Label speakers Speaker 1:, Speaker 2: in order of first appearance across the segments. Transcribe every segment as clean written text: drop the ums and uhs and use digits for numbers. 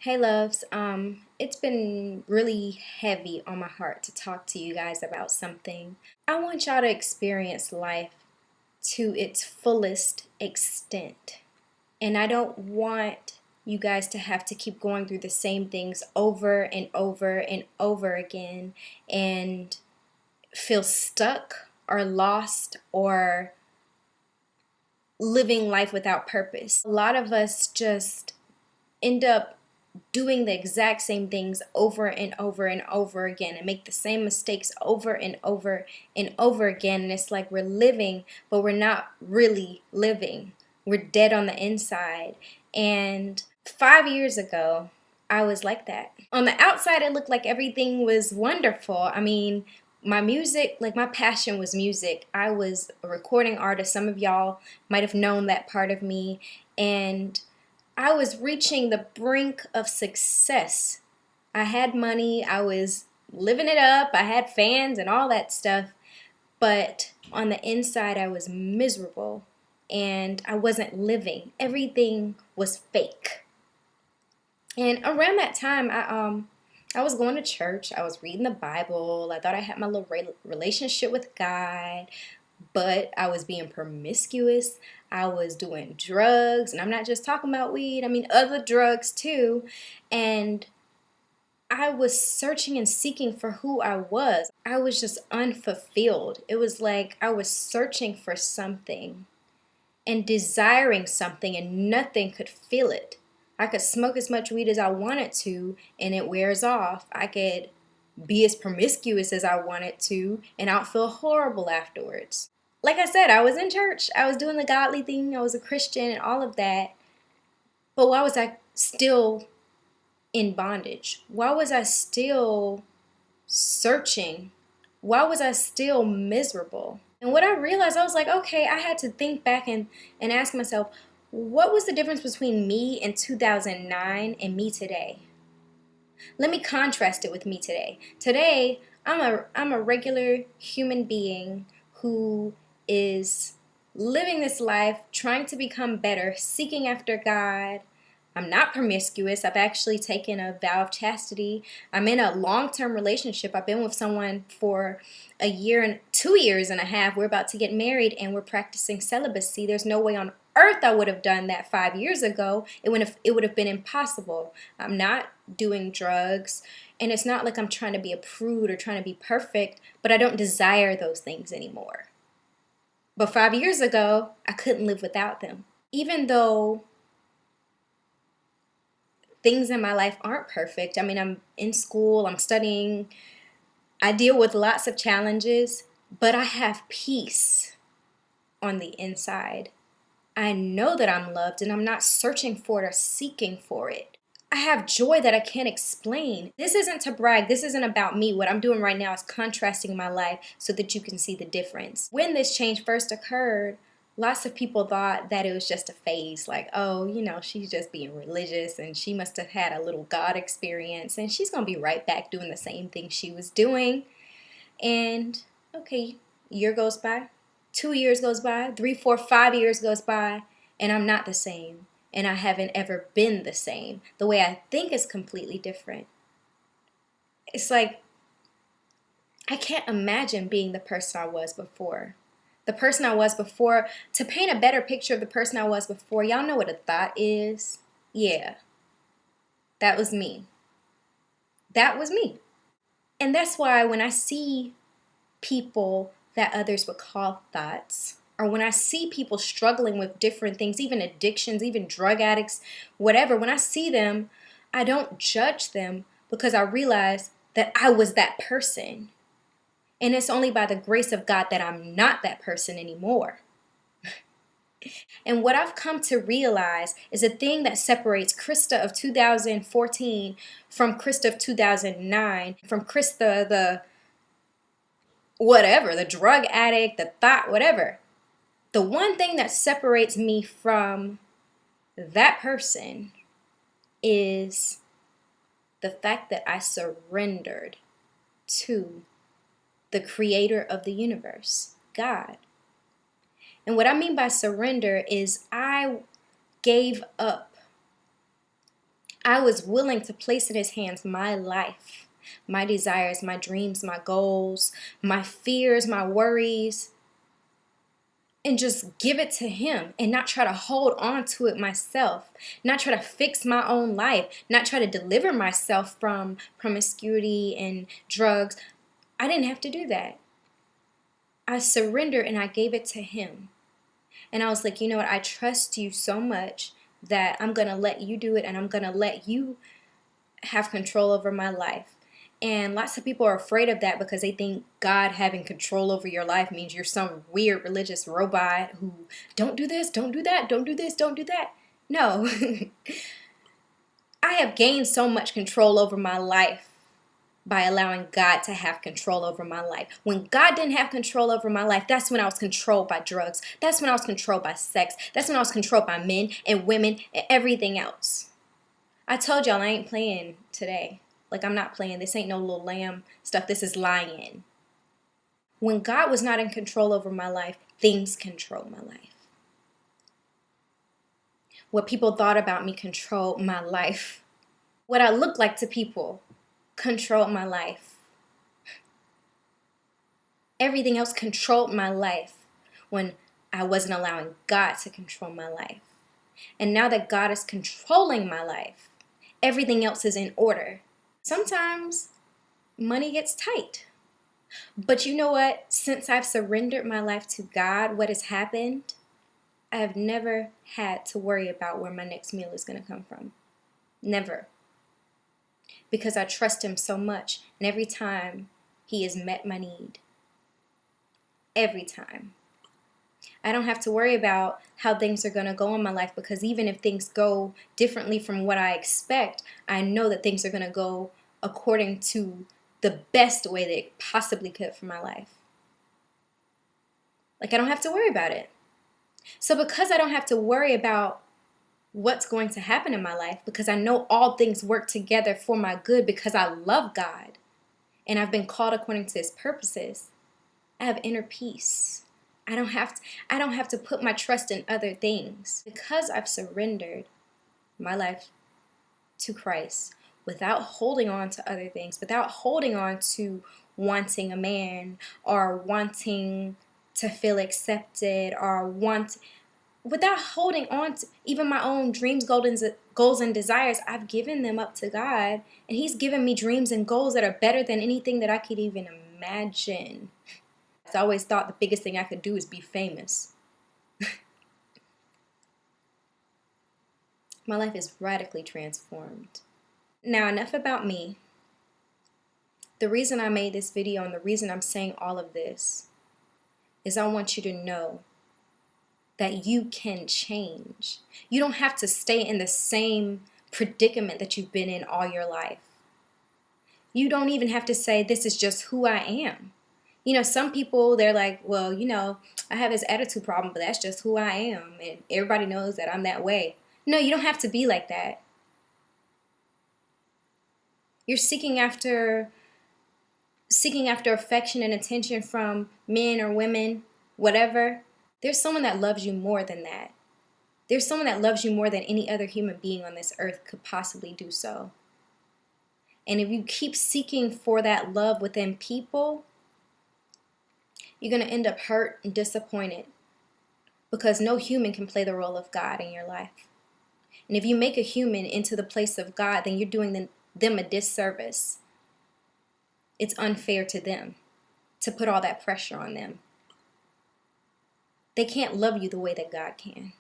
Speaker 1: Hey loves, it's been really heavy on my heart to talk to you guys about something. I want y'all to experience life to its fullest extent. And I don't want you guys to have to keep going through the same things over and over and over again and feel stuck or lost or living life without purpose. A lot of us just end up doing the exact same things over and over and over again and make the same mistakes over and over and over again. And it's like we're living, but we're not really living. We're dead on the inside. And 5 years ago, I was like that. On the outside, it looked like everything was wonderful. I mean, my music, like my passion was music. I was a recording artist. Some of y'all might have known that part of me. And I was reaching the brink of success. I had money, I was living it up, I had fans and all that stuff, but on the inside I was miserable and I wasn't living. Everything was fake. And around that time I was going to church, I was reading the Bible, I thought I had my little relationship with God, but I was being promiscuous. I was doing drugs, and I'm not just talking about weed, I mean other drugs too. And I was searching and seeking for who I was. I was just unfulfilled. It was like I was searching for something and desiring something, and nothing could fill it. I could smoke as much weed as I wanted to, and it wears off. I could be as promiscuous as I wanted to, and I'll feel horrible afterwards. Like I said, I was in church. I was doing the godly thing. I was a Christian and all of that. But why was I still in bondage? Why was I still searching? Why was I still miserable? And what I realized, I was like, okay, I had to think back and ask myself, what was the difference between me in 2009 and me today? Let me contrast it with me today. Today, I'm a regular human being who is living this life, trying to become better, seeking after God. I'm not promiscuous. I've actually taken a vow of chastity. I'm in a long-term relationship. I've been with someone for a year and 2 years and a half. We're about to get married and we're practicing celibacy. There's no way on earth I would have done that 5 years ago. It would have been impossible. I'm not doing drugs, and it's not like I'm trying to be a prude or trying to be perfect, but I don't desire those things anymore. But 5 years ago, I couldn't live without them. Even though things in my life aren't perfect, I mean, I'm in school, I'm studying, I deal with lots of challenges, but I have peace on the inside. I know that I'm loved and I'm not searching for it or seeking for it. I have joy that I can't explain. This isn't to brag. This isn't about me. What I'm doing right now is contrasting my life so that you can see the difference. When this change first occurred, lots of people thought that it was just a phase. Like, oh, she's just being religious and she must have had a little God experience and she's going to be right back doing the same thing she was doing. And okay, year goes by, 2 years goes by, 3, 4, 5 years goes by, and I'm not the same. And I haven't ever been the same. The way I think is completely different. It's like, I can't imagine being the person I was before. The person I was before, to paint a better picture of the person I was before, y'all know what a thought is? Yeah, that was me. That was me. And that's why when I see people that others would call thoughts, or when I see people struggling with different things, even addictions, even drug addicts, whatever, when I see them, I don't judge them because I realize that I was that person. And it's only by the grace of God that I'm not that person anymore. And what I've come to realize is a thing that separates Krista of 2014 from Krista of 2009, from Krista the whatever, the drug addict, the thought, whatever. The one thing that separates me from that person is the fact that I surrendered to the creator of the universe, God. And what I mean by surrender is I gave up I was willing to place in his hands my life, my desires, my dreams, my goals, my fears, my worries, and just give it to him and not try to hold on to it myself, not try to fix my own life, not try to deliver myself from promiscuity and drugs. I didn't have to do that. I surrendered and I gave it to him. And I was like, you know what? I trust you so much that I'm going to let you do it, and I'm going to let you have control over my life. And lots of people are afraid of that because they think God having control over your life means you're some weird religious robot who don't do this, don't do that, don't do this, don't do that. No. I have gained so much control over my life by allowing God to have control over my life. When God didn't have control over my life, that's when I was controlled by drugs. That's when I was controlled by sex. That's when I was controlled by men and women and everything else. I told y'all I ain't playing today. Like, I'm not playing. This ain't no little lamb stuff. This is lying. When God was not in control over my life, things control my life. What people thought about me controlled my life. What I looked like to people controlled my life. Everything else controlled my life when I wasn't allowing God to control my life. And now that God is controlling my life, everything else is in order. Sometimes money gets tight. But you know what? Since I've surrendered my life to God, what has happened? I have never had to worry about where my next meal is going to come from. Never. Because I trust him so much. And every time he has met my need. Every time. I don't have to worry about how things are going to go in my life, because even if things go differently from what I expect, I know that things are going to go according to the best way they possibly could for my life. Like, I don't have to worry about it. So because I don't have to worry about what's going to happen in my life, because I know all things work together for my good because I love God and I've been called according to his purposes, I have inner peace. I don't have to put my trust in other things because I've surrendered my life to Christ without holding on to other things, without holding on to wanting a man or wanting to feel accepted or without holding on to even my own dreams, goals, and desires. I've given them up to God, and he's given me dreams and goals that are better than anything that I could even imagine. I always thought the biggest thing I could do is be famous. My life is radically transformed. Now, enough about me. The reason I made this video and the reason I'm saying all of this is I want you to know that you can change. You don't have to stay in the same predicament that you've been in all your life. You don't even have to say, this is just who I am. You know, some people, they're like, well, you know, I have this attitude problem, but that's just who I am. And everybody knows that I'm that way. No, you don't have to be like that. You're seeking after affection and attention from men or women, whatever. There's someone that loves you more than that. There's someone that loves you more than any other human being on this earth could possibly do so. And if you keep seeking for that love within people, you're going to end up hurt and disappointed, because no human can play the role of God in your life. And if you make a human into the place of God, then you're doing them a disservice. It's unfair to them to put all that pressure on them. They can't love you the way that God can.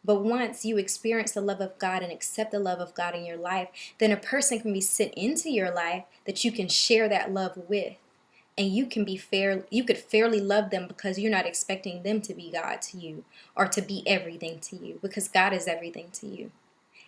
Speaker 1: But once you experience the love of God and accept the love of God in your life, then a person can be sent into your life that you can share that love with. And you could fairly love them, because you're not expecting them to be God to you or to be everything to you, because God is everything to you.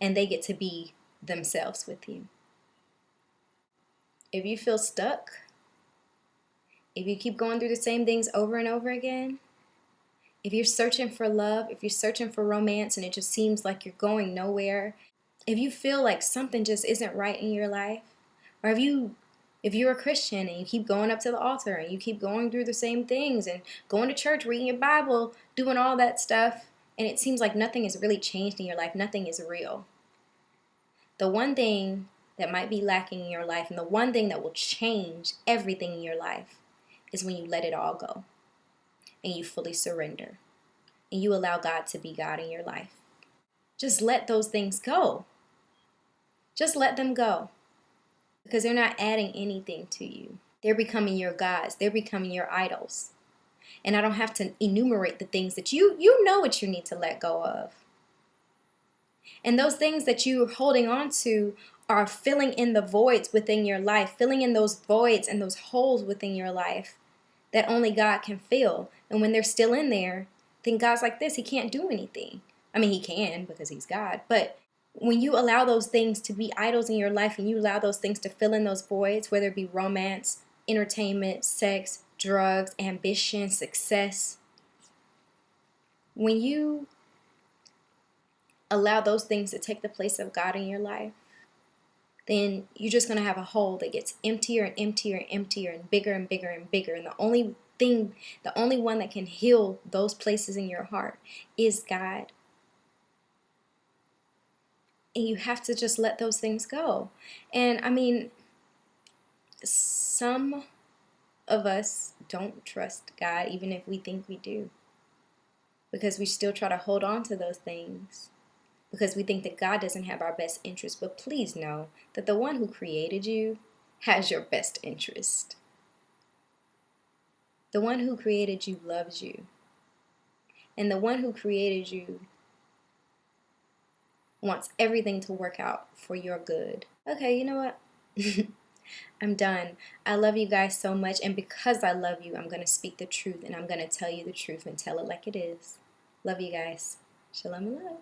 Speaker 1: And they get to be themselves with you. If you feel stuck, if you keep going through the same things over and over again, if you're searching for love, if you're searching for romance and it just seems like you're going nowhere, if you feel like something just isn't right in your life, or if you're a Christian and you keep going up to the altar and you keep going through the same things and going to church, reading your Bible, doing all that stuff, and it seems like nothing has really changed in your life, nothing is real. The one thing that might be lacking in your life, and the one thing that will change everything in your life, is when you let it all go and you fully surrender and you allow God to be God in your life. Just let those things go. Just let them go, because they're not adding anything to you. They're becoming your gods. They're becoming your idols. And I don't have to enumerate the things that you know what you need to let go of. And those things that you're holding on to are filling in the voids within your life, filling in those voids and those holes within your life that only God can fill. And when they're still in there, then God's like this, he can't do anything. I mean, he can because he's God, but when you allow those things to be idols in your life and you allow those things to fill in those voids, whether it be romance, entertainment, sex, drugs, ambition, success, when you allow those things to take the place of God in your life, then you're just going to have a hole that gets emptier and emptier and emptier and bigger and bigger and bigger. And the only one that can heal those places in your heart is God. And you have to just let those things go. And I mean, some of us don't trust God, even if we think we do, because we still try to hold on to those things, because we think that God doesn't have our best interest. But please know that the one who created you has your best interest. The one who created you loves you. And the one who created you wants everything to work out for your good. Okay, you know what? I'm done. I love you guys so much, and because I love you, I'm going to speak the truth, and I'm going to tell you the truth and tell it like it is. Love you guys. Shalom and love.